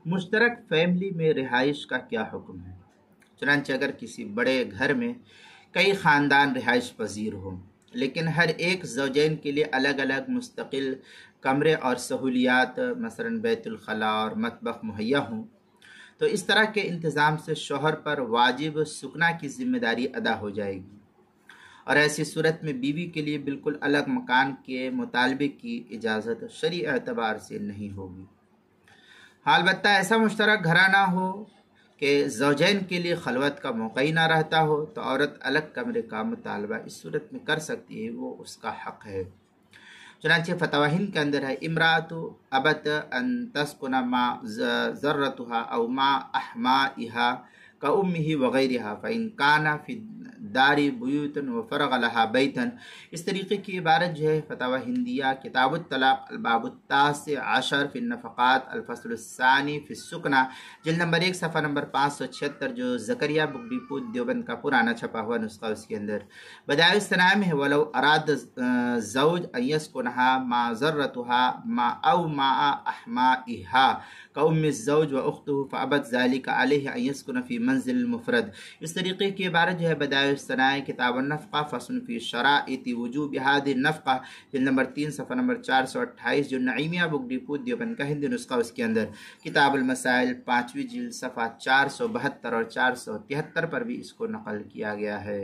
مشترک فیملی میں رہائش کا کیا حکم ہے؟ چنانچہ اگر کسی بڑے گھر میں کئی خاندان رہائش پذیر ہوں لیکن ہر ایک زوجین کے لیے الگ الگ مستقل کمرے اور سہولیات مثلا بیت الخلاء اور مطبخ مہیا ہوں تو اس طرح کے انتظام سے شوہر پر واجب سکنا کی ذمہ داری ادا ہو جائے گی، اور ایسی صورت میں بیوی کے لیے بالکل الگ مکان کے مطالبے کی اجازت شرعی اعتبار سے نہیں ہوگی۔ ہاں البتہ ایسا مشترک گھرانہ ہو کہ زوجین کے لیے خلوت کا موقع ہی نہ رہتا ہو تو عورت الگ کمرے کا مطالبہ اس صورت میں کر سکتی ہے، وہ اس کا حق ہے۔ چنانچہ فتوی ہند کے اندر ہے امراۃ ابت ان تسکن مع ذرتها او مع احمائها كأمه وغیرها فإن كان في الدار بیوت وفرغ لها بیتا۔ اس طریقے کی عبارت جو ہے فتوی ہندیہ کتاب الطلاق الباب التاسع عشر فی النفقات الفصل الثانی فی السکنہ جلد نمبر 1 صفحہ نمبر 576 جو زکریا بک ڈیپو دیوبند کا پرانا چھپا ہوا نسخہ اس کے اندر بدائع الثناء میں ہے ولو اراد زوج ان يسكنها مع ذرتها مع او مع احمائها كأم الزوج واخته فابت ذلك عليه ان يسكن في منزل المفرد۔ اس طریقے کی عبارت جو ہے بدائع الثناء کتاب النفقہ فصل فی شرائط وجوب هذه النفقہ جلد نمبر 3 صفحہ نمبر 428 جو نعیمیہ بک ڈیپو دیوبند کا ہندی نسخہ اس کے اندر کتاب المسائل 5ویں جلد صفحہ 472 اور 473 پر بھی اس کو نقل کیا گیا ہے۔